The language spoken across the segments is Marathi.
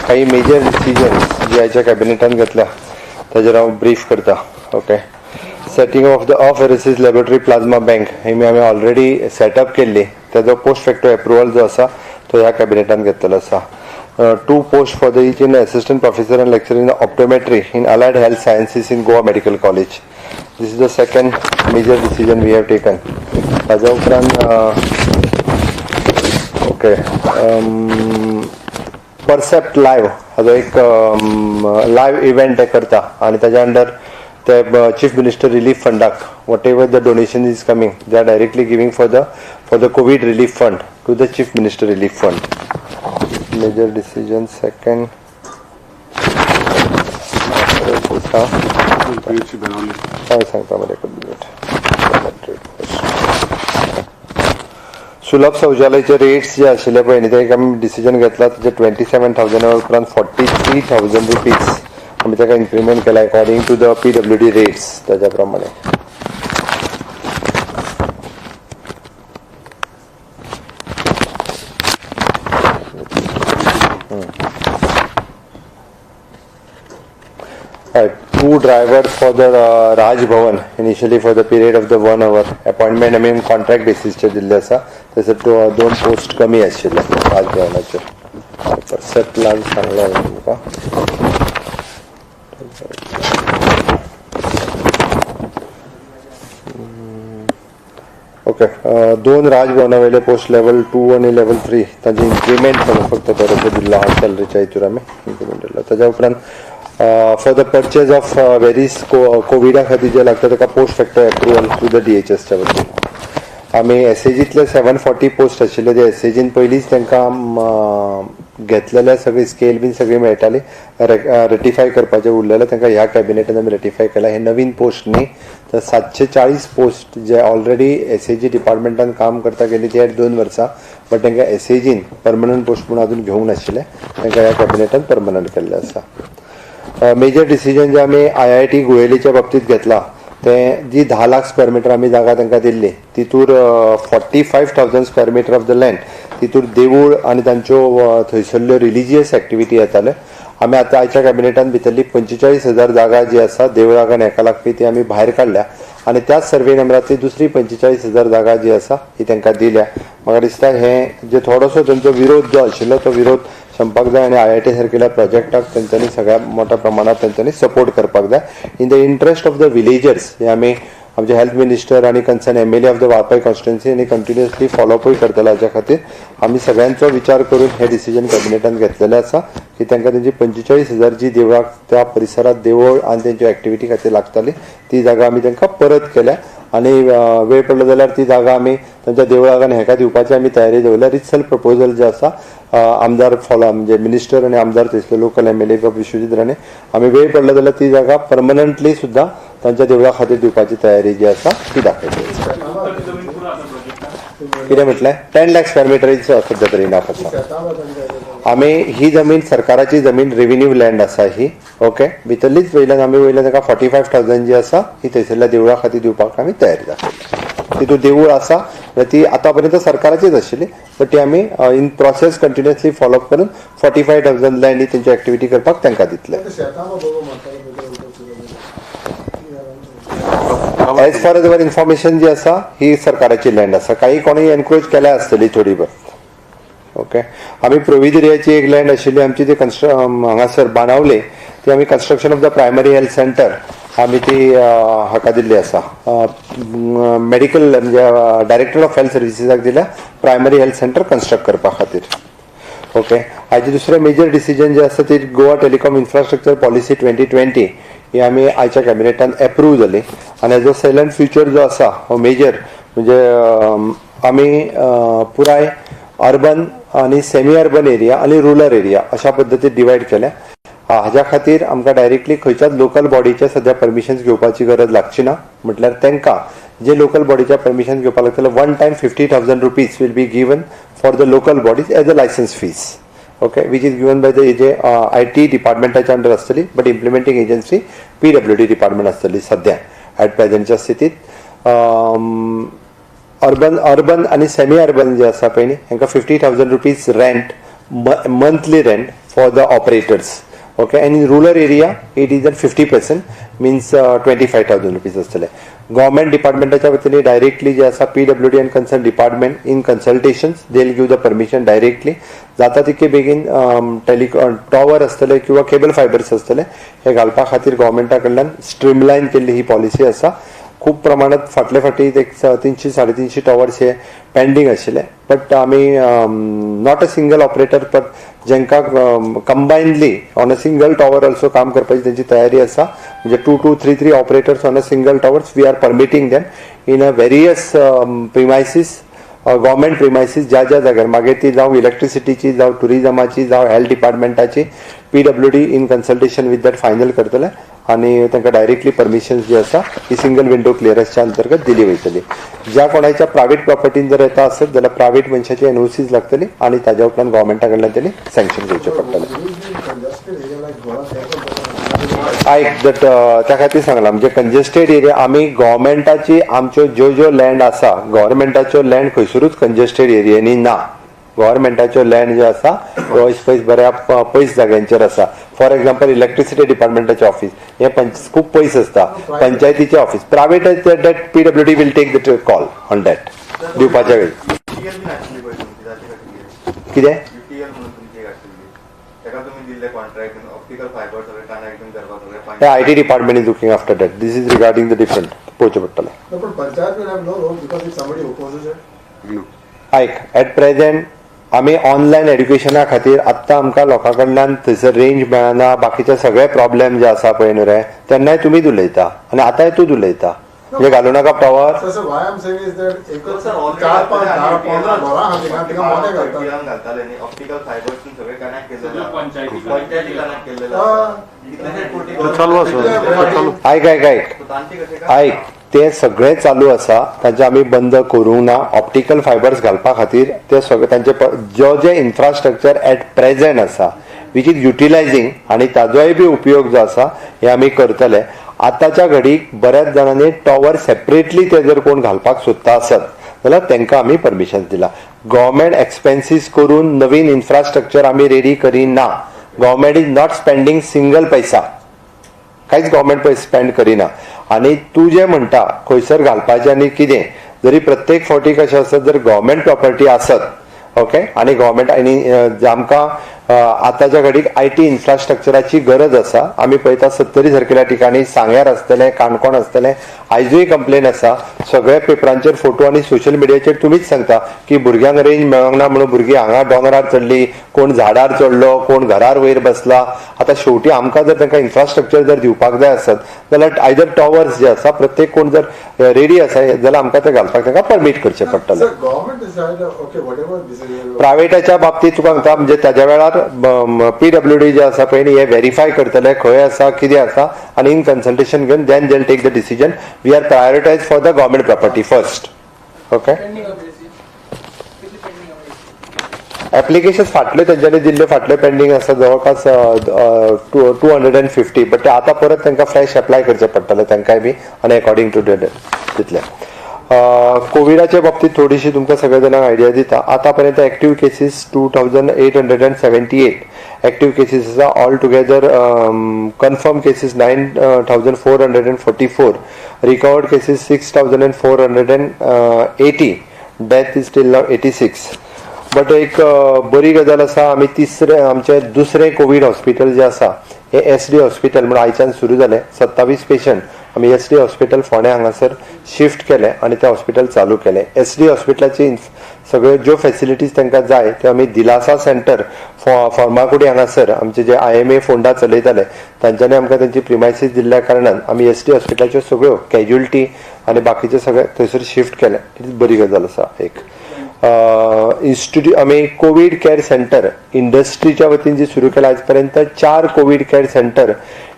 काही मेजर डिसिजन्स जे आयच्या कॅबिनेटान घेतल्या ताजेर हांव ब्रीफ करता. ओके, सेटिंग ऑफ द ऑफ-एरेसीस लॅबोरेटरी प्लाझ्मा बँक ही आमी ऑलरेडी सेटअप केल्ली. ताजो पोस्ट फॅक्टो एप्रुवल जो आसा तो ह्या कॅबिनेटान घेतलेलो आसा. 2 posts for the each in assistant professor and lecturer in optometry in allied health sciences in Goa Medical College. This is the second major decision we have taken. ताज्या उपरांत ओके, परसेप्ट लाईव्ह हाजो एक लाईव्ह इव्हेंट करता आणि ताज्या अंडर ते चीफ मिनिस्टर रिलीफ फंडाक whatever the donation is coming they are directly giving for the Covid relief fund to the chief minister relief fund. Major decision second सांगता मला एक मिनिट. सुलभ शौचालयाचे रेट्स जे आशिल्ले पळय न्ही ते आमी डिसिजन घेतला ताचे 27,000 उपरांत 43,000 रुपीज आमी ताका इन्क्रिमेंट केला according to the PWD rates. ताज्या प्रमाणे two drivers for the Raj Bhavan initially for the period of the 1 hour appointment आमी कॉन्ट्रॅक्ट बेसिसचेर दिल्ले आसा. तशें 2 पोस्ट कमी आशिल्ले राज भवनाचेर. परसेप्ट लाग सांगला तुमकां. ओके, 2 राजभवना वयले पोस्ट लेवल 2 आनी लेवल 3 तांचे इन्क्रिमेंट फक्त बरोबर दिल्लो आहा सॅलरीच्या हितूर आमी इन्क्रिमेंट दिल्लो. ताज्या उपरांत for the purchase of various कोविडा खातीर जे लागता ताका post factor approval through the DHSच्या वतीन आमी SAGतले 740 पोस्ट आशिल्ले ते SAGन पयलींच तांकां घेतलेले सगळी स्केल बीन सगळी मेळटाली रेटिफाय करपाचें उरलेलें तांकां ह्या कॅबिनेटान आमी रेटिफाय केला. हे नवीन पोस्ट न्ही तर 740 पोस्ट जे ऑलरेडी SAG डिपार्टमेंटान काम करता गेली ती 2 वर्सां बट तांकां SAGन परमनंट पोस्ट म्हणून अजून घेवंक नाशिल्ले तांकां ह्या कॅबिनेटान परमनंट केल्ले आसा. मेजर डिसिजन जे आमी IIT गुळेलीच्या बाबतींत घेतला ते जी 10 लाख स्क्वेअर मीटर आमी जागा तांकां दिल्ली तितूर 45,000 square metre of the land तितूर देवूळ आनी तांच्यो थंयसरल्यो रिलिजियस एक्टिविटी येताल्यो. आमी आतां आयच्या कॅबिनेटान भितरली 45,000 जागा जी आसा देवळाक आनी हेका लागपी ती आमी भायर काडल्या आनी त्याच सर्वे नंबरांतली दुसरी 45,000 जागा जी आसा ही तांकां दिल्या. म्हाका दिसता हे जे थोडोसो तांचो विरोध जो आशिल्लो तो विरोध संपाक जाय आनी IIT सारकेल्या प्रोजेक्टाक तेंच्यांनी सगळ्या मोठ्या प्रमाणात तेंच्यांनी सपोर्ट करपाक जाय in the interest of the villagers. हे आमी आमचे हेल्थ मिनिस्टर आनी concern MLA of the Valpoi constituency आनी कंटिन्युअसली फॉलोअपय करतले हाच्या खातीर आमी सगळ्यांचो विचार करून हे डिसिजन कॅबिनेटान घेतलेले आसा की तांकां तेंची 45,000 जी देवळाक त्या परिसरात देवळ आनी तेंच्या एक्टिविटी खातीर लागताली ती जागा आमी तांकां परत केल्या आनी वेळ पडलो जाल्यार ती जागा आमी तांच्या देवळाक आनी हेका दिवपाची आमी तयारी दवरल्या. रिचल प्रपोजल जे आसा आमदार फॉलो म्हणजे मिनिस्टर आनी आमदार थंयसले local MLA of Vishwajit Rane आमी वेळ पडलो जाल्यार ती जागा परमनंटली सुद्दां तांच्या देवळा खातीर दिवपाची तयारी जी आसा ती दाखयली. कितें म्हटलें 10 लाख स्क्वेअर मीटर सध्या तरी इनाफ आसा. आमी ही जमीन सरकाराची जमीन रेव्हेन्यू लँड आसा ही. ओके, भितरलीच वयल्यान आमी वयल्यान ताका 45,000 जी आसा ही थंयसरल्या देवळा खातीर दिवपाक आमी तयारी दाखयली. तितून देवूळ आसा ती आतां पर्यंत सरकाराचीच आशिल्ली बट ती आमी इन प्रोसेस कंटिन्युअसली फॉलोअप करून 45,000 लँड ही तेंची एक्टिविटी करपाक तांकां दितले. As far as our information जी आसा ही सरकाराची लँड आसा. काही कोणी एनक्रोच केल्या आसतली थोडी भर. ओके, आमी प्रोविजरियाची एक लँड आशिल्ली आमची ती हांगासर बाणावले ती आमी construction of the primary health centre आमी ती हाका दिल्ली आसा मेडिकल म्हणजे डायरेक्टर ऑफ हेल्थ सर्विसेसाक दिल्या प्रायमरी हेल्थ सेंटर कन्स्ट्रक्ट करपा खातीर. ओके, हाजे दुसरें मेजर डिसिजन जे आसा ती गोवा टेलिकॉम इन्फ्रास्ट्रक्चर पॉलिसी 2020 ही आमी आयच्या कॅबिनेटान एप्रूव जाली आनी हेजो सायलंट फ्युचर जो आसा हो मेजर म्हणजे आमी पुराय अर्बन आनी सेमी अर्बन एरिया आनी रुरल एरिया अशा पद्दतीन डिवायड केल्या. हाज्या खातीर आमकां डायरेक्टली खंयच्याच लोकल बॉडीचे सध्या परमिशन्स घेवपाची गरज लागची ना. म्हटल्यार तांकां जे लोकल बॉडीच्या परमिशन घेवपाक लागतले 1 time 50,000 rupees will be given for the local bodies as a licence fees. Okay, which is given by the IT डिपार्टमेंटाच्या अंडर आसतली but implementing agency PWD department आसतली सध्या ॲट प्रेझेंटच्या स्थितीत. अर्बन आनी सेमी अर्बन जे आसा पळय न्ही हांकां 50,000 rupees rent monthly rent for the operators. Okay, and in rural area it is at 50%, means 25,000 rupees असतले. गव्हर्नमेंट डिपार्टमेंटाच्या वतीने डायरेक्टली जे आसा PWD end concern department in consultations they will give the permission directly. जाता तितके बेगीन टॉवर असतले किंवा केबल फायबर्स असतले हे घालपा खातीर गव्हर्नमेंटा कडल्यान स्ट्रीमलायन केल्ली ही पॉलिसी आसा. खूप प्रमाणात फाटले फाटी एक 300-350 टॉवर्स हे पेंडिंग आशिल्ले, बट आमी not a single operator but जेंका combinedly on a single tower also काम करपाची त्यांची तयारी आसा. म्हणजे 2, 3 operators on a single towers we are permitting them in a various premises, government premises ज्या ज्या जाग्यार मागीर ती जावं इलेक्ट्रिसिटीची जावं टुरिजमाची जावं हेल्थ डिपार्टमेंटाची PWD in consultation with that final करतले आणि तांकां डायरेक्टली परमिशन जी आसा ही सिंगल विंडो क्लियरन्सच्या अंतर्गत दिली वयतली. ज्या कोणाच्या प्रायव्हेट प्रॉपर्टीन जर येता आसत जाल्यार प्रायव्हेट मनशाची NOCs लागतली आणि ताज्या उपरांत गव्हर्नमेंटा कडल्यान त्यांनी सँक्शन घेवचें पडटलें. त्या खातीर सांगलां म्हणजे कंजेस्टेड एरिया आमी गव्हर्नमेंटाची आमच्यो ज्यो लँड आसा गव्हर्नमेंटाच्यो लँड खंयसरूच कंजेस्टेड एरियांनी ना. गव्हर्नमेंटाच्यो लँड जे आसा पयस बऱ्या पयस जाग्यांचेर आसा. फॉर एक्झाम्पल इलेक्ट्रिसिटी डिपार्टमेंटाचें ऑफिस हे खूब पयस आसता, पंचायतीचें office private that PWD will take the call on that दिवपाच्या वेळी. कितें The IT department is looking after that. This is regarding the different पोवचें पडटलें. No, but Panchayat will have no role because if somebody opposes it. ऐक, एट प्रेझेंट आमी ऑनलायन एड्युकेशना खातीर आत्तां आमकां लोकां कडल्यान थंयसर रेंज मेळना, बाकीचे सगळे प्रॉब्लेम जे आसा पळय न्हू रे तेन्नाय तुमीच उलयता आणि आतांय तूच उलयता. म्हणजे घालूं नाका tower. So why I'm saying is that एकच 4-5-10-15 घरां आहा तिका मोठे घालतात. ऑप्टिकल फायबर्स सगळे कनेक्ट केलेले पंचायती कनेक्ट केलेले ऐक ते सगळे चालू आसा, ताचे आमी बंद करूंक ना. ऑप्टिकल फायबर्स घालपा खातीर ते सगळे तांचे जे इन्फ्रास्ट्रक्चर एट प्रेझेंट आसा विच इज युटिलायझिंग आणि ताजोय बी उपयोग जो आसा हे आमी करतले. आतांच्या घडीक बऱ्याच जाणांनी टॉवर सेपरेटली ते जर कोण घालपाक सोदता आसत जाल्यार तांकां आमी परमिशन दिला. गव्हर्नमेंट एक्सपेन्सीस करून नवीन इन्फ्रास्ट्रक्चर आमी रेडी करिना. Government is not spending single पैसा, कांयच गव्हर्नमेंट पयस स्पेंड करिना. आणि तू जे म्हणटा खंयसर घालपाचें आनी कितें, जरी प्रत्येक फावटी कशें आसत जर गव्हर्नमेंट प्रॉपर्टी आसत ओके आणि गव्हर्नमेंट आनी आमकां आतांच्या घडीक IT इन्फ्रास्ट्रक्चराची गरज आसा. आमी पळयता 70 सारकेल्या ठिकाणी सांग्यार आसतले, काणकोण आसतले, आयजूय कंप्लेन आसा. सगळे पेपरांचेर फोटो आणि सोशल मिडियाचेर तुमीच सांगता की भुरग्यांक रेंज मेळोंक ना म्हणून भुरगीं हांगा दोंगरार चडली, कोण झाडार चडलो, कोण घरार वयर बसला. आतां शेवटी आमकां जर तांकां इन्फ्रास्ट्रक्चर जर दिवपाक जाय आसत जाल्यार आयदर टॉवर्स जे आसा प्रत्येक कोण जर रेडी आसा जाल्यार आमकां ते घालपाक तांकां परमीट करचें पडटलें. प्रायव्हेटाच्या बाबतींत तुका सांगता म्हणजे ताज्या वेळार PWD जे आसा पळय हे व्हेरीफाय करतले खंय आसा कितें आसा आणि इन कन्सल्टेशन घेवन then they will take the decision. We are prioritise for the government property first. Okay, application फाटले तेंच्यांनी दिल्ले फाटले पेंडिंग आसा जवळपास 250, बट ते आतां परत तांकां फ्रेश एप्लाय करचें पडटलें तांकांय बी आणि अकॉर्डिंग टू तितले. कोविडाच्या बाबतीत थोडीशी तुमकां सगळ्या जाणांक आयडिया दिता. आतापर्यंत ऍक्टिव्ह केसीस 2878 ऍक्टिव्ह केसीस आसा. All together confirm cases 9444, recovered cases 6480, death is steel now 86. But एक बरी गजाल आसा, आमी आमचे दुसरे कोविड हॉस्पिटल जे आसा हे SD हॉस्पिटल म्हणून आयच्यान सुरू जालें. 27 पेशंट आमी SD हॉस्पिटल फोंड्या हांगासर शिफ्ट केले आणि ते हॉस्पिटल चालू केले. SD हॉस्पिटलाची सगळ्यो ज्यो फॅसिलिटीज तांकां जाय त्यो आमी दिलासा सेंटर फर्मागुडी हांगासर आमचे जे IMA फोंडा चलयताले तांच्यांनी आमकां तांची प्रिमायसीस दिल्ल्या कारणान आमी SD हॉस्पिटलाच्यो सगळ्यो कॅज्युअलिटी आणि बाकीचे सगळे थंयसर शिफ्ट केले. ही बरी गजाल आसा. एक इन्स्टिट्यूट आमी कोविड केअर सेंटर इंडस्ट्रीच्या वतीन जी सुरू केला. आजपर्यंत 4 कोविड केअर सेंटर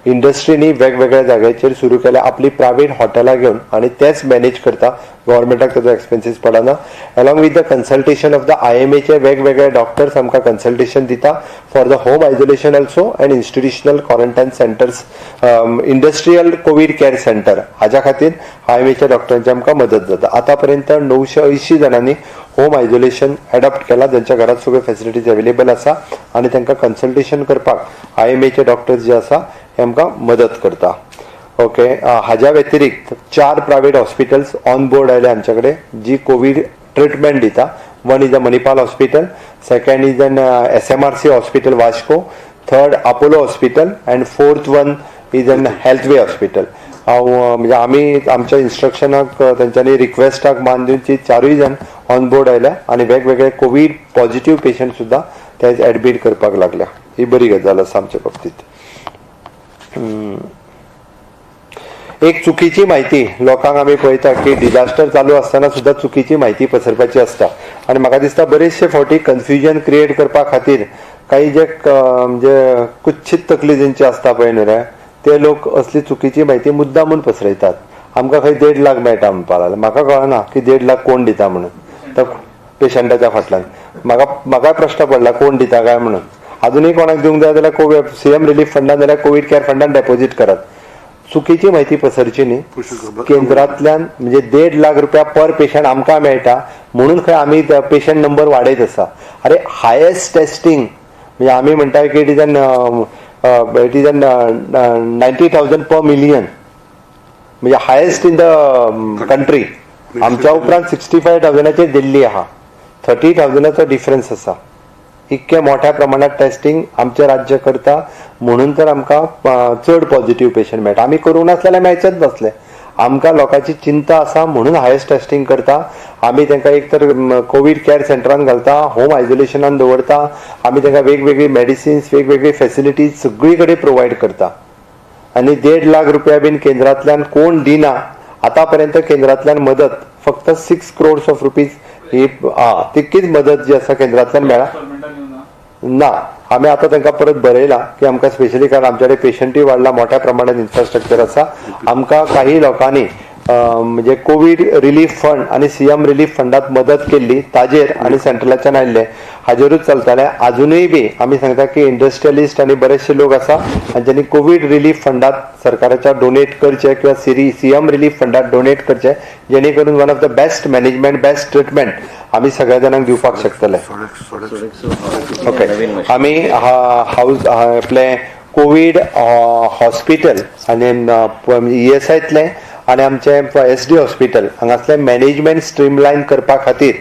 इंडस्ट्रीनी वेगवेगळ्या जाग्याचेर सुरू केल्या आपली प्रायव्हेट हॉटेलां घेवन आणि तेच मॅनेज करता. गव्हर्नमेंटाक ताजो एक्सपेन्सीस पडना. Along with the consultation of the IMA चे वेगवेगळे डॉक्टर्स आमकां कन्सल्टेशन दिता for the home isolation also and institutional quarantine centres. Industrial Covid care centre हाच्या खातीर IMA च्या डॉक्टरांची आमकां मदत जाता. आतापर्यंत 980 जणांनी होम आयसोलेशन एडॉप्ट केला, ज्यांच्या घरात सगळे फॅसिलिटीज अवेलेबल आसा आणि तांकां कन्सल्टेशन करपाक IMAचे डॉक्टर्स जे आसा हे आमकां मदत करता. ओके, हाज्या व्यतिरिक्त 4 प्रायव्हेट हॉस्पिटल्स ऑन बोर्ड आयले आमचे कडेन, जी कोविड ट्रिटमेंट दिता. One is a Manipal hospital, second is an SMRC hospital Vasco, third Apollo hospital and fourth one is an healthway hospital. म्हणजे आमी आमच्या इन्स्ट्रक्शनाक तेंच्यांनी रिक्वेस्टाक मान दिवन ती 4य जण ऑन बोर्ड आयल्या आणि वेगवेगळे कोविड पॉझिटिव्ह पेशंट सुद्धा ते एडमिट करपाक लागल्या. ही बरी गजाल आसा आमच्या बाबतीत. एक चुकीची माहिती लोकांक आमी पळयता की डिझास्टर चालू आसतना सुद्धा चुकीची माहिती पसरपाची असता आणि म्हाका दिसता बरेचशे फावटी कन्फ्युजन क्रिएट करपा खातीर काही जे म्हणजे कुच्छित तकली जेंची आसता पळय न्हू रे, ते लोक असली चुकीची माहिती मुद्दामून पसरयतात. आमकां खंय 1.5 लाख मेळटा म्हणपा लागले. म्हाका कळना की 1.5 लाख कोण दिता म्हणून त्या पेशंटाच्या फाटल्यान. म्हाका प्रश्न पडला कोण दिता काय म्हणून. अजूनही कोणाक दिवंक जाय जाल्यार CM रिलीफ फंडान जाल्यार कोविड केअर फंडान डेपॉझिट करात. चुकीची माहिती पसरची न्ही. केंद्रांतल्यान म्हणजे 1.5 लाख रुपया पर पेशंट आमकां मेळटा म्हणून खंय आमी पेशंट नंबर वाडयत आसा. अरे हायेस्ट टेस्टिंग म्हणजे आमी म्हणटा की it is an 90,000 per million म्हणजे हायेस्ट इन द कंट्री. आमच्या उपरांत 65,000चे दिल्ली आहा. 30,000चा डिफरन्स आसा. इतके मोठ्या प्रमाणात टेस्टिंग आमचे राज्य करता म्हणून तर आमकां चड पॉझिटिव्ह पेशंट मेळटा. आमी करूंक नासल्यार मेळचेच नासले. आमकां लोकांची चिंता आसा म्हणून हायेस्ट टेस्टिंग करता. आमी तांकां एक तर कोविड केअर सेंटरान घालता, होम आयसोलेशनान दवरता. आमी तांकां वेगवेगळी मेडिसिन्स, वेगवेगळी फॅसिलिटीज सगळी कडेन प्रोवायड करता. आणि 1.5 लाख रुपया बीन केंद्रांतल्यान कोण दिना. आतापर्यंत केंद्रांतल्यान मदत फक्त 6 crores ऑफ रुपीज ही तितकीच मदत जी आसा केंद्रांतल्यान मेळ्ळा ना. आमी आतां तांकां परत बरयला की आमकां स्पेशली कारण आमचे कडेन पेशंटूय वाडला, मोठ्या प्रमाणात इन्फ्रास्ट्रक्चर आसा. आमकां काही लोकांनी म्हणजे कोविड रिलीफ फंड आणि CM रिलीफ फंडात मदत केल्ली ताजेर आणि सेंट्रलाच्यान आयिल्ले हाजेरूच चलताले. अजूनय बी आमी सांगता की इंडस्ट्रियलिस्ट आणि बरेचसे लोक आसा ज्यांनी कोविड रिलीफ फंडात सरकाराच्या डोनेट करचे किंवा CM रिलीफ फंडात डोनेट करचे, जेणे करून one of the best management, best treatment आमी सगळ्या जाणांक दिवपाक शकतले. ओके, आमी हाऊस आपले कोविड हॉस्पिटल आणि ESIतले आणि आमचे SD हॉस्पिटल हांगासले मॅनेजमेंट स्ट्रीमलायन करपा खातीर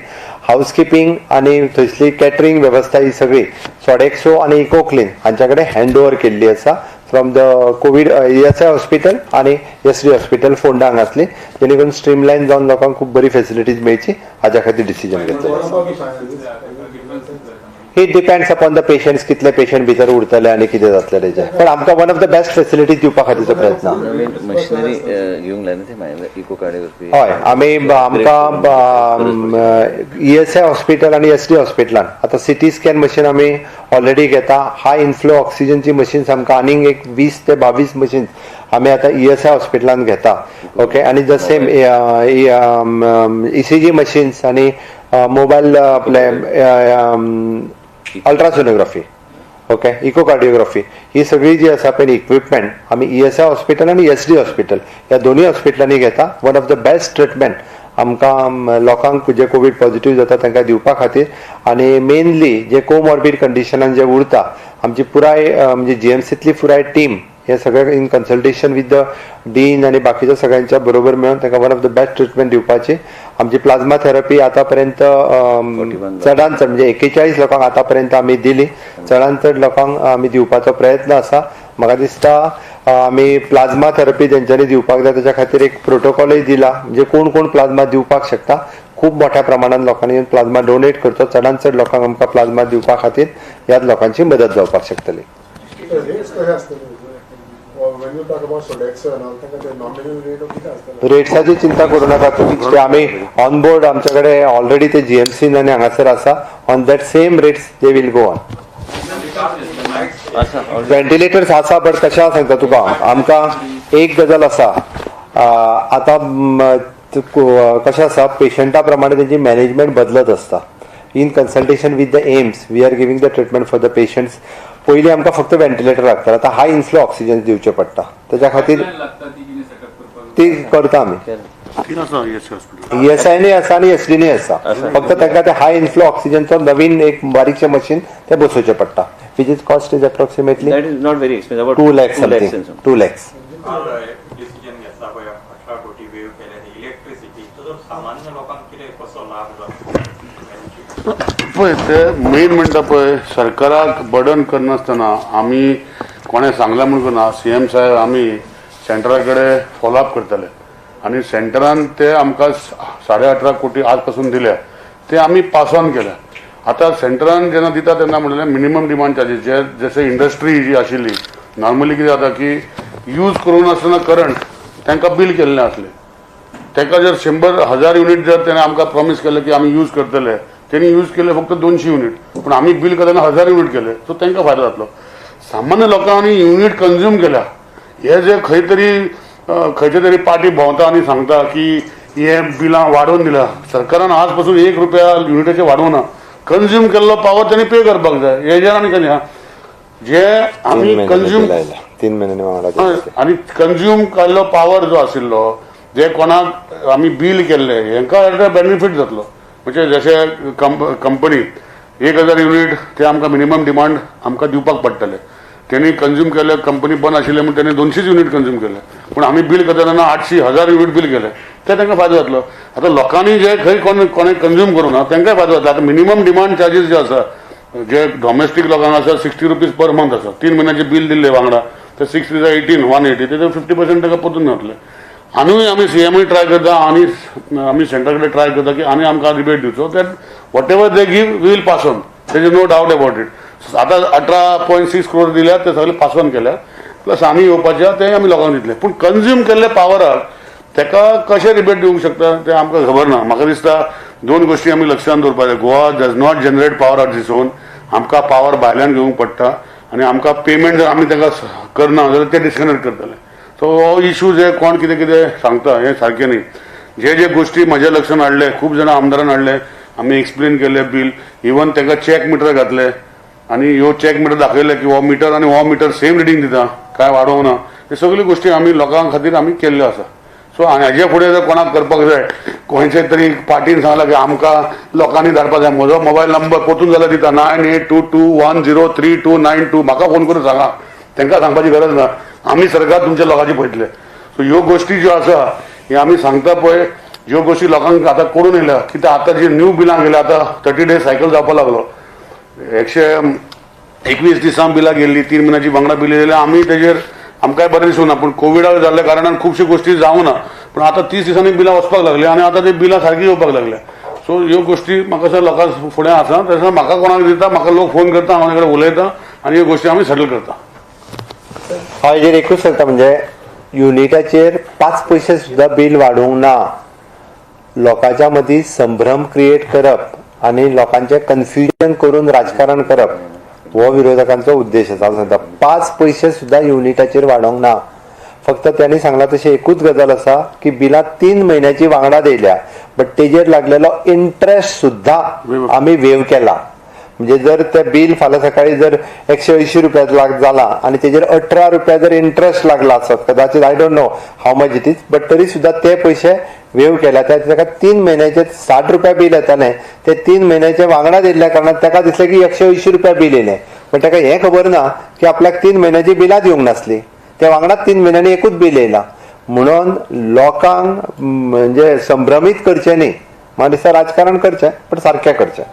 हाऊसकीपिंग आणि थंयसली कॅटरिंग वेवस्था ही सगळी सोडेक्सो आणि इको क्लीन हांच्या कडेन हँड ओव्हर केल्ली आसा from the Covid ESI hospital आणि SD हॉस्पिटल फोंडा हांगासली, जेणे करून स्ट्रीमलायन जावन लोकांक खूब बरी फॅसिलिटीज मेळची हाच्या खातीर डिसिजन घेतलें. It depends upon the patients, कितले पेशंट भितर उरतले आणि कितें जातलें तेजें. पण आमकां one of the best facilities दिवपा खातीरचो प्रयत्न. मशिनरी घेवंक जाय न्ही ते इको कार्डियोग्राफी. हय, आमकां ESI हॉस्पिटल आणि SD हॉस्पिटलान आतां CT स्कॅन मशीन आमी ऑलरेडी घेता. हाय इनफ्लो ऑक्सिजनची मशीन्स आमकां आनीक एक 20 ते 22 मशीन्स आमी आतां ESI हॉस्पिटलान घेता. ओके, आणि द सेम ECG मशीन्स आणि मोबाईल आपले अल्ट्रासोनोग्राफी, ओके, इकोकार्डियोग्राफी ही सगळी जी आसा पळय इक्विपमेंट आमी ESI हॉस्पिटल आणि SD हॉस्पिटल ह्या दोन्ही हॉस्पिटलांनी घेता. One of the best treatment आमकां लोकांक जे कोविड पॉझिटिव्ह जाता तांकां दिवपा खातीर. आणि मेनली जे कोमॉर्बिड कंडिशनान जे उरता आमची पुराय म्हणजे GMCतली पुराय टीम हे सगळे in consultation with the dean आणि बाकीच्या सगळ्यांच्या बरोबर मेळून तांकां one of the best treatment दिवपाची. आमची प्लाझ्मा थेरपी आतापर्यंत चडांत चड म्हणजे 41 लोकांक आतापर्यंत आमी दिली. चडांत चड लोकांक आमी दिवपाचो प्रयत्न आसा. म्हाका दिसता आमी प्लाझ्मा थेरपी जेंच्यांनी दिवपाक जाय ताच्या खातीर एक प्रोटोकॉलय दिला, म्हणजे कोण कोण प्लाझ्मा दिवपाक शकता. खूब मोठ्या प्रमाणात लोकांनी प्लाझ्मा डोनेट करचो. चडांत चड लोकांक आमकां प्लाझ्मा दिवपा खातीर ह्याच लोकांची मदत जावपाक शकतली. रेट्साची चिंता करू नाका. आमी ऑन बोर्ड आमचे कडेन ऑलरेडी ते GMC आणि हांगासर आसा. On that same rates they will go on. Ventilators आसा, बट कशें सांगता तुका आमकां एक गजाल आसा. आतां कशें आसा पेशंटा प्रमाणे तेंची मॅनेजमेंट बदलत आसता. In consultation with the AIIMS we are giving the treatment for the patients. पयलीं आमकां फक्त व्हेंटिलेटर लागता, आतां हाय इनफ्लो ऑक्सिजन दिवचे पडटा. त्याच्या खातीर ती करता आमी. तीन आसा ESI हॉस्पिटल. ESI आसा आणि SDनी आसा. फक्त तांकां ते हाय इन्फ्लो ऑक्सिजनचो नवीन एक बारीकशें मशीन ते बसोवचें पडटा. Which is cost is approximately That is not very expensive. About 2 lakhs 2 lakhs something. and some. 2 lakhs. Decision घेतला पळय 18 कोटी वेव केले इलेक्ट्रिसिटी तो सामान्य लोकांक कितें कसो लाभ जाता पळय ते मेन म्हणटा पळय सरकाराक बर्डन करनासतना आमी कोणें सांगला म्हणून करना. CM साहेब आमी सेंटरा कडेन फॉलोअप करतले आनी सेंटरान ते आमकां 18.5 कोटी आज पासून दिल्या ते आमी पास ऑन केल्या. आता सेंटरान जेन्ना दिता तेन्ना म्हणलें मिनिमम डिमांड चार्जीस जे जशे इंडस्ट्री जी आशिल्ली नॉर्मली कितें जाता की यूज करून आसतना करंट तांकां बील केल्लें आसलें. ताका जर 100,000 युनिट जर तेणें आमकां प्रॉमिस केलें की आमी यूज करतले तेणी यूज केले फक्त 200 युनिट पूण आमी बील करतना 1000 युनिट केले सो तांकां फायदो जातलो. सामान्य लोकांनी युनिट कन्ज्यूम केल्या. हे जे खंयचे तरी पार्टी भोंवता आनी सांगता की हे बिलां वाडोवन दिल्या. सरकारान आज पासून 1 रुपया युनिटाचे वाडोवना. कन्ज्यूम केल्लो पावर त्यांनी पे करपाक जाय. हेजेर आनी कितें जे आमी कन्ज्यूम 3 महिन्यांनी वांगडा आनी कन्ज्यूम केल्लो पावर जो आशिल्लो जे कोणाक आमी बील केल्ले हेंकां बेनिफीट जातलो. म्हणजे जशे कंपनी 1000 युनिट ते आमकां मिनिमम डिमांड आमकां दिवपाक पडटले. त्यांनी कन्ज्यूम केले कंपनी बंद आशिल्ले म्हणून त्यांनी 200 युनिट कन्ज्यूम केले पूण आमी बील करतना 800,000 युनिट बील केले ते तांकां फायदो जातलो. आता लोकांनी जे खंय कोणें कन्ज्यूम करूं ना तांकांय फायदो जातलो. आता मिनिमम डिमांड चार्जीस जे आसा जे डॉमेस्टीक लोकांक आसा 60 रुपीज पर मंथ आसा. 3 महिन्याचे बील दिल्ले वांगडा ते 6 × 18 180 ते 50% ताका परतून जातले. आनी आमी CMय ट्राय करता आनी आमी सेंटर कडेन ट्राय करता की आनी आमकां रिबेट दिवचो that whatever they give we will pass on. There is no doubt about it. आता 18.6 करोड दिल्या ते सगळे पास ऑन केल्या प्लस आमी येवपाचे ते आमी लोकांक दितले. पूण कन्ज्यूम केल्ले पावराक ताका कशें रिबेट दिवंक शकता ते आमकां खबर ना. म्हाका दिसता 2 गोश्टी आमी लक्षांत दवरपाक जाय. Goa does not generate power of this on. आमकां पावर भायल्यान घेवंक पडटा आनी आमकां पेमेंट जर आमी ताका करना जाल्यार ते डिस्कनेक्ट करतले. सो हो इशू जे कोण कितें कितें सांगता हें सारकें न्ही. जे गोश्टी म्हज्या लक्षांत हाडले खूब जाणां आमदारान हाडले आमी एक्सप्लेन केले बील इवन ताका चॅक मिटर घातले आनी ह्यो चॅक मिटर दाखयले की हो मिटर आनी हो मिटर सेम रिडींग दिता काय वाडोवंक ना. हे सगळ्यो गोश्टी आमी लोकां खातीर आमी केल्ल्यो आसा. सो हाजे फुडें जर कोणाक करपाक जाय खंयचे तरी पार्टीन सांगला की आमकां लोकांनी धाडपाक जाय म्हजो मोबायल नंबर परतून जाल्यार दिता 9822103292 म्हाका फोन करून सांगा. तांकां सांगपाची गरज ना. आमी सरकार तुमच्या लोकांची पळयतले. सो ह्यो गोश्टी ज्यो आसा हे आमी सांगता पळय ह्यो गोश्टी लोकांक आतां करून येयल्या कित्याक आतां जी न्यू बिलां गेल्या आतां 30 days सायकल जावपाक लागलो. 121 दिसां बिलां गेल्ली 3 महिन्याची वांगडा बिल येयली आमी तेजेर आमकांय बरें दिसूंक ना. पूण कोविडाक जाल्ल्या कारणान खुबश्यो गोश्टी जावंक ना. पूण आतां 30 दिसांनी बिलां वचपाक लागली आनी आतां ती बिलां सारकी येवपाक लागल्या. सो ह्यो गोश्टी म्हाका दिसता लोकां फुडें आसा तशें म्हाका कोणाक दिता म्हाका लोक फोन करता हांव ताचे कडेन उलयता आनी ह्यो गोश्टी आमी सेटल करता. हाजेर एकूच सांगता म्हणजे युनिटाचेर 5 पैसे सुद्धा बिल वाडोवंक ना. लोकांच्या मदीं संभ्रम क्रिएट करप आनी लोकांचे कन्फ्युजन करून राजकारण करप हो विरोधकांचो उद्देश आसा. सांगता 5 पैसे सुद्धा युनिटाचेर वाडोवंक ना. फक्त त्यांनी सांगला तशी एकूच गजाल आसा की बिलां 3 महिन्याची वांगडा दिल्या बट तेजेर लागलेलो इंटरेस्ट सुद्धा आमी वेव केला. म्हणजे जर ते बिल फाल्यां सकाळी जर 180 रुपया जाला आनी तेजेर 18 रुपया जर इंटरेस्ट लागला आसत कदाचित I don't know how much it is but तरी सुद्धा ते पैसे वेव केल्या. ताका 3 महिन्याचे 60 रुपया बिल येतालें ते 3 महिन्याचे वांगडा दिल्ल्या कारणान ताका दिसलें की 180 रुपया बिल येयलें. पण ताका हें खबर ना की आपल्याक 3 महिन्याची बिलां दिवंक नासली. ते वांगडा 3 महिन्यांनी एकूच बिल येयला. म्हणून लोकांक म्हणजे संभ्रमीत करचें न्ही. म्हाका दिसता राजकारण करचें पण सारकें करचें.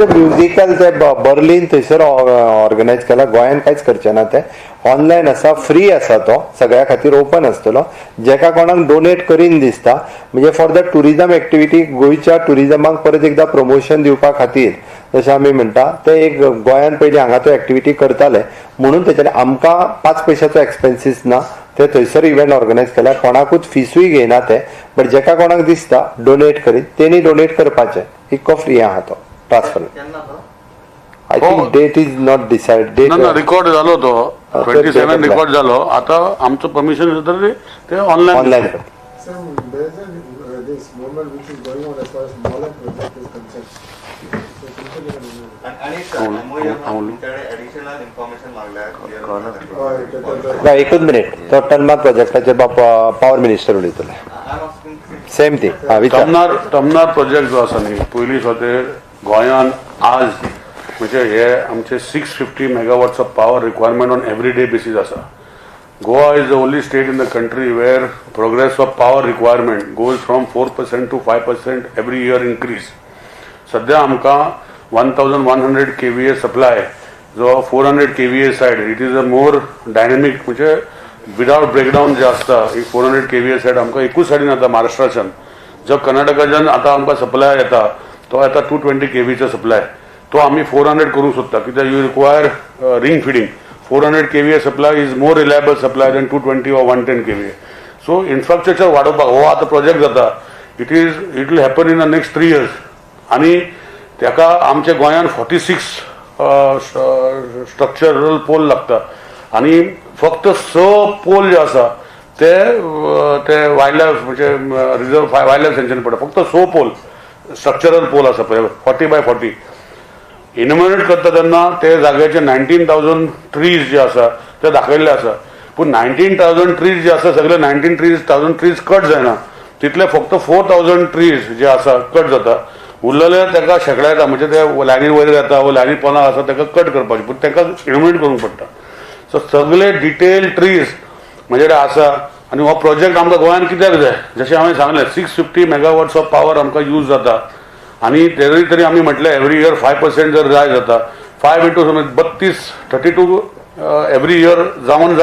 म्युजिकल ते बर्लिन थंयसर ऑर्गनायज केला. गोंयान कांयच करचें ना. ते ऑनलायन आसा फ्री आसा तो सगळ्या खातीर ओपन आसतलो. जेका कोणाक डोनेट करीन दिसता म्हणजे फॉर द टुरिजम एक्टिविटी गोंयच्या टुरिजमाक परत एकदा प्रमोशन दिवपा खातीर जशें आमी म्हणटा ते एक गोंयान पयलीं हांगा तो एक्टिविटी करताले म्हणून तेच्यानी आमकां 5 पैशाचो एक्सपेन्सीस ना. ते थंयसर इव्हेंट ऑर्गनायज केल्या. कोणाकूच फिसूय घेयना ते बट जेका कोणाक दिसता डोनेट करीत तेणी डोनेट करपाचें. इको फ्री आहा तो transfer. I think date is not decided. Date record जालो तो 27 रिकॉर्ड जालो. आता आमचं परमिशन ते online this movement which is going on as far as smaller project is concerned. So, आणि ऍडिशनल इन्फॉर्मेशन मागल्या एकूच मिनिट तो टर्माक प्रोजेक्टाचे पावर मिनिस्टर उलयतले सेम थिंग विचार तमनार प्रोजेक्ट जो आसा न्ही पयलीं ते गोंयान आज म्हणजे हे आमचे 650 megawatts of power requirement on everyday basis आसा. Goa is the only state in the country where progress of power requirement goes from 4% to 5% every year increase. सध्या आमकां 1100 kVA supply जो 400 kVA side it is a more dynamic म्हणजे विदाउट ब्रेकडाउन जे आसता 400 kVA साइड आमकां एकूच सायडीन येता महाराष्ट्राच्यान. जो कर्नाटकाच्यान आतां आमकां सप्लाय येता तो येता 220 kVचा सप्लाय तो आमी 400 करूंक सोदता कित्याक you require ring feeding. 400 kVA supply is more reliable supply than 220 or 110 kVA. So infrastructure वाडोवपाक हो आतां प्रोजेक्ट जाता it will happen in the next 3 years आनी ताका आमच्या गोंयान 46 स्ट्रक्चरल पोल लागता आनी फक्त 6 पोल जे आसा ते वायल्ड लायफ म्हणजे रिजर्व वायल्ड लायफ सँक्शन पडटा फक्त 6 पोल स्ट्रक्चरल पोल आसा पळय 40x40 इनोमिनेट करता तेन्ना ते जाग्याचे 19,000 ट्रीज जे आसा ते दाखयल्ले आसा पूण 19,000 ट्रीज जे आसा सगळे 19,000 ट्रीज कट जायना तितले फक्त 4,000 ट्रीज जे आसा कट जाता उरलेले ताका शेकड्या येता म्हणजे ते लायनी वयर येता वो लायनी पोंदा आसा ताका कट करपाचे पूण ताका इनोमिनेट करूंक पडटा. सो सगळे डिटेल ट्रीज म्हणजे आसा आनी हो प्रोजेक्ट आमकां गोंयान कित्याक जाय जशें हांवें सांगलें 650 मेगावॉट्स ऑफ पावर आमकां यूज जाता आणि तरी आम्ही म्हटलं एव्हरी इयर 5% जर जाय जाता 5 into 32 एव्हरी इयर जावन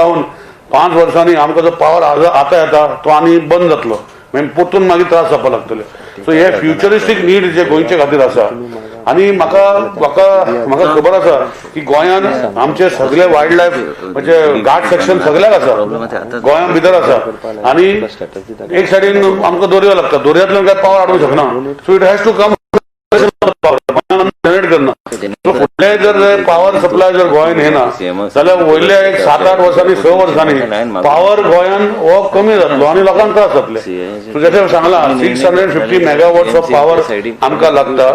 5 वर्सांनी आमकां जो पावर आता येता तो आनी बंद जातलो मागीर परतून मागीर त्रास जावपाक लागतले. सो हे फ्युचरिस्टीक नीड जे गोंयचे खातीर आसा आनी म्हाका खबर आसा की गोंयान आमचे सगळे वायल्ड लायफ म्हणजे घाट सेक्शन सगळ्याक आसा गोंया भितर आसा आनी एक सायडीन आमकां दर्यो लागता दर्यांतल्यान काय पावर हाडूंक शकना. So it has to come generate करना. फुडले जर पावर सप्लाय जर गोंयान येना जाल्यार वयल्या एक 7-8 वर्सांनी 6 वर्सांनी पावर गोंयान हो कमी जातलो आनी लोकांक त्रास जातले. सो जशें सांगलां 650 मेगावॉट्स ऑफ पावर आमकां लागता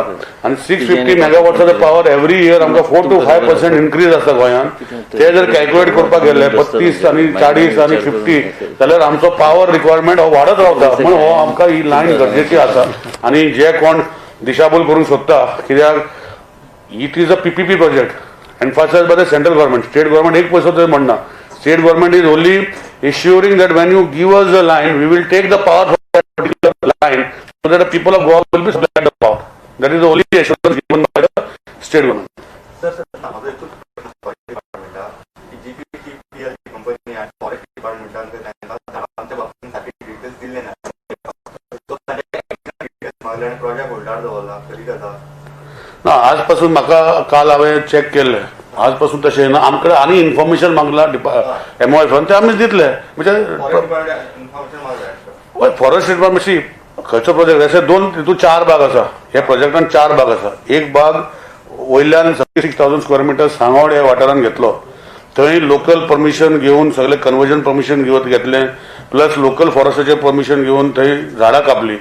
आनी 650 मेगावॉट्साचो पावर एव्हरी इयर आमकां 4 to 5% इन्क्रीज आसता गोंयान. ते जर कॅल्क्युलेट करपाक गेले 35 आनी 40 आनी 50 जाल्यार आमचो पावर रिक्वायरमेंट हो वाडत रावता. म्हणून हो आमकां ही लायन गरजेची आसा आनी जे कोण दिशाभूल करूंक सोदता कित्याक it is a PPP project emphasise by the central government. State government एक पैसो थंय म्हणना. State government is only assuring that when you give us the line we will take the power from that particular line so that the people of Goa will be supplied the power. That is the only assurance given by the state government. Company आणि फॉरेस्ट डिपार्टमेंटान आमच्या बाबतीत डिटेल्स दिले ना प्रोजेक्ट होल्डार दवरला कधी जाता ना आजपासून म्हाका काल हांवें चॅक केल्ले आजपासून तशें ना आमकडे आनी इन्फॉर्मेशन मागला MOF ते आमी दितले म्हणजे फॉरेस्ट डिपार्टमेंट खंयचो प्रोजेक्ट अशें 2 तितून 4 भाग आसा. ह्या प्रोजेक्टान 4 भाग आसा. एक भाग वयल्यान 36,000 स्क्वेअर मिटर सांगोड ह्या वाठारान घेतलो थंय लोकल परमिशन घेवन सगळे कन्वर्जन परमिशन घेतले प्लस लोकल फॉरेस्टाचें परमिशन घेवन थंय झाडां कापली.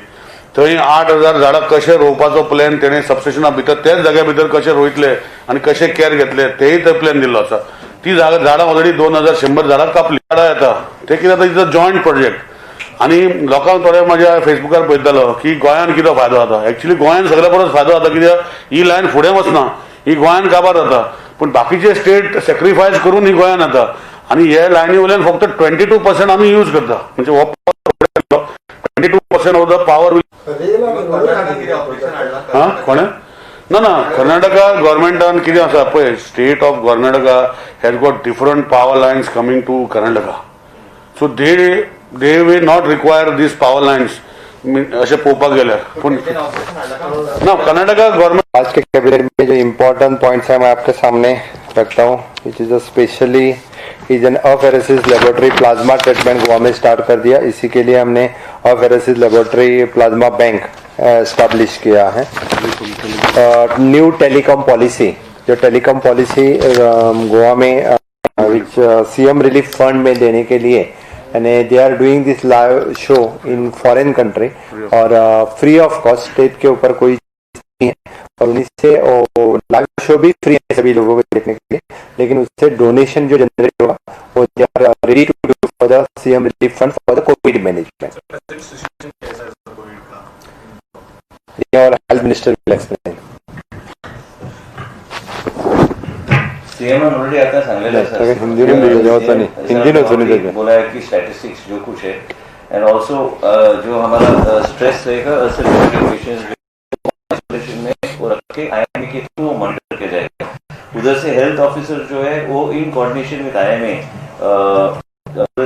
थंय 8,000 झाडां कशें रोवपाचो प्लॅन तेणें सबस्टेशना भितर त्याच जाग्या भितर कशें रोयतले आनी कशें केअर घेतले तेय थंय प्लॅन दिल्लो आसा. ती झाडां ऑलरेडी 2,100 झाडां कापली. झाडां येता ते कितें जाता इज अ जॉयंट प्रोजेक्ट आनी लोकांक थोडे म्हाज्या फेसबुकार पळयतालो की गोंयान कितें फायदो जाता. एक्चुली गोंयान सगळ्या परस फायदो जाता कित्याक ही लायन फुडें वचना ही गोंयान काबार जाता पूण बाकीचे स्टेट सॅक्रिफायस करून ही गोंयान येता आनी हे लायनी वयल्यान फक्त 22% आमी यूज करता म्हणजे हो 22% ऑफ द पावर कोणे ना कर्नाटका गव्हर्मेंटान कितें आसा पळय state of Karnataka has got different power lines coming to Karnataka. So they will not require these power lines अशें पळोवपाक गेल्यार पूण ना कर्नाटका गवर्नमेंट. आज के कैबिनेट में जो इम्पोर्टेंट पॉइंट्स है मैं आपके सामने रखता हूँ which is specially is an apheresis laboratory plasma treatment Goa में स्टार्ट कर दिया. इसी के लिए हमने apheresis laboratory plasma bank establish किया है. न्यू टेलीकॉम पॉलिसी जो टेलीकॉम पॉलिसी गोवा में विच CM रिलीफ फंड में देने के लिए and they are doing this live show in foreign country और free of cost, state के ऊपर कोई नहीं है और उन्हीं से लाइव शो भी फ्री है सभी लोगों को देखने के लिए, लेकिन उससे डोनेशन जो जनरेट होगा वो they are ready to do for the CM relief fund for the covid management और health minister will explain. CM already आता सांगलेलं आहे सर. हिंदी में हिंदी में सुनी देते बोला है कि स्टैटिस्टिक्स जो कुछ है एंड ऑल्सो जो हमारा स्ट्रेस रहेगा पेशेंट्स में वो रख के आईएमए के थ्रू मॉनिटर किया जाएगा. उधर से हेल्थ ऑफिसर जो है वो इन कोऑर्डिनेशन विद आईएमए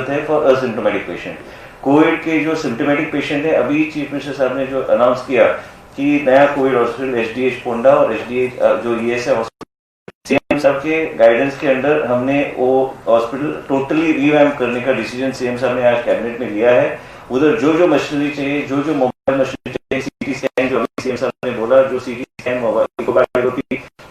है फॉर असिम्प्टोमेटिक पेशेंट. कोविड के जो सिम्प्टोमेटिक पेशेंट है, अभी चीफ मिनिस्टर साहब ने जो अनाउंस किया कि नया कोविड हॉस्पिटल एचडीएच पोंडा और एचडीएच जो ईएसआई हॉस्पिटल सीएम साहब के गाइडेंस के अंडर हमने वो हॉस्पिटल टोटली रिवैम्प करने का डिसीजन सीएम साहब ने आज कैबिनेट में लिया है. उधर जो जो मशीनरी चाहिए, जो जो मोबाइल मशीनरी चाहिए, सीटी स्कैन जो अभी सीएम साहब ने बोला, जो CT scan mobile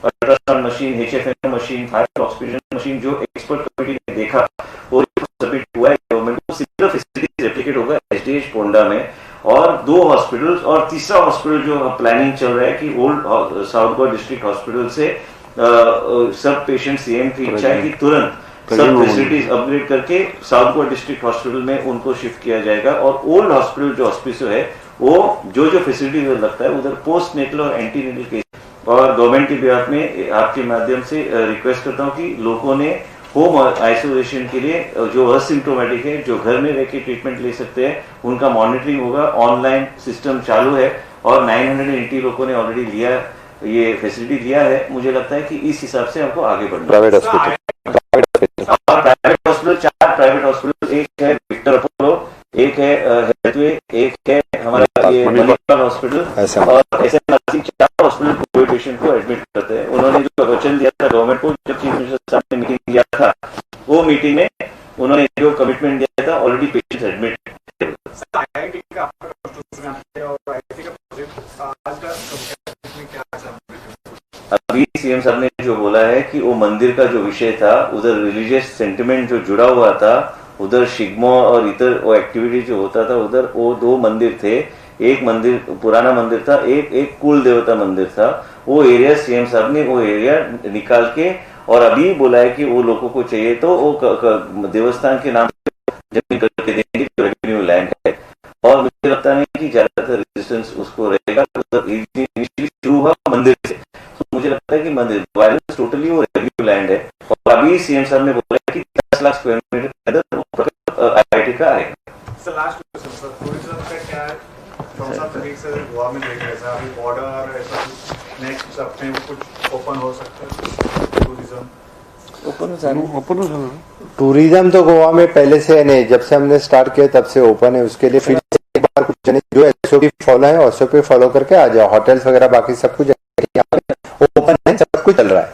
ultrasound machine, HFN machine, heart oxygen machine, जो एक्सपर्ट कमेटी ने देखा वो सबमिट हुआ है गवर्नमेंट को. सिमिलर फैसिलिटीज रेप्लिकेट होगा एचडीएच पोंडा में और 2 हॉस्पिटल्स और तीसरा हॉस्पिटल जो प्लानिंग चल रहा है कि old south Goa district hospital से सब पेशेंट सीएम की इच्छा है कि तुरंत सब फैसिलिटीज अपग्रेड करके साउथ गोवा डिस्ट्रिक्ट हॉस्पिटल में उनको शिफ्ट किया जाएगा. और ओल्ड हॉस्पिटल जो हॉस्पिटल है वो जो जो फैसिलिटीज लगता है उधर पोस्ट नेटल और एंटी नेटल केस. और गवर्नमेंट के बिहाफ में आपके माध्यम से रिक्वेस्ट करता हूँ कि लोगों ने होम आइसोलेशन के लिए जो असिम्प्टोमेटिक है, जो घर में रह के ट्रीटमेंट ले सकते हैं, उनका मॉनिटरिंग होगा. ऑनलाइन सिस्टम चालू है और 980 लोगों ने ऑलरेडी लिया, ये फैसिलिटी लिया है. मुझे लगता है कि इस हिसाब से हमको आगे बढ़ना. प्राइवेट हॉस्पिटल 4 प्राइवेट हॉस्पिटल, एक है विक्टर अपोलो, एक है हेल्थवे, एक है हमारा ये मणिपाल हॉस्पिटल और ऐसे 4 हॉस्पिटल कोविड पेशेंट को एडमिट करते हैं. उन्होंने जो वचन दिया था गवर्नमेंट को जब चीफ मिनिस्टर साहब ने मीटिंग किया था, वो मीटिंग में उन्होंने जो कमिटमेंट दिया था ऑलरेडी पेशेंट एडमिट. अभी सीएम साहब ने जो बोला है कि वो मंदिर का जो विषय था, उधर रिलीजियस सेंटिमेंट जो जुड़ा हुआ था, उधर शिगमो और इतर वो एक्टिविटी जो होता था, उधर वो 2 मंदिर थे. एक मंदिर पुराना मंदिर था, एक कुल देवता मंदिर था. वो एरिया सीएम साहब ने वो एरिया निकाल के और अभी बोला है कि वो लोगों को चाहिए तो वो देवस्थान के नाम जमीन करके देंगे जो रेवेन्यू लैंड है. और मुझे लगता नहीं कि ज्यादातर रेजिस्टेंस उसको रहेगा. शुरू हुआ मंदिर से, तो मुझे लगता है कि मंदिर वायलेंस टोटली वो रेवेन्यू लैंड है. और अभी सीएम साहब ने बोला है कि 10 लाख स्क्वायर मीटर के अंदर आईआईटी का आएगा. Sir last question sir, tourism का क्या है? 4-7 तरीके से गोवा में देख रहे हैं अभी बॉर्डर ऐसा नेक्स्ट हफ्ते में कुछ ओपन हो सकता है टूरिज्म. टूरिज्म तो गोवा में पहले से है नहीं, जब से हमने स्टार्ट किया तब से ओपन है. उसके लिए फिर एक बार कुछ नहीं, जो एसओपी फॉलो है एसओपी फॉलो करके आ जाओ. होटल्स वगैरह बाकी सब कुछ ओपन है, सब कुछ चल रहा है.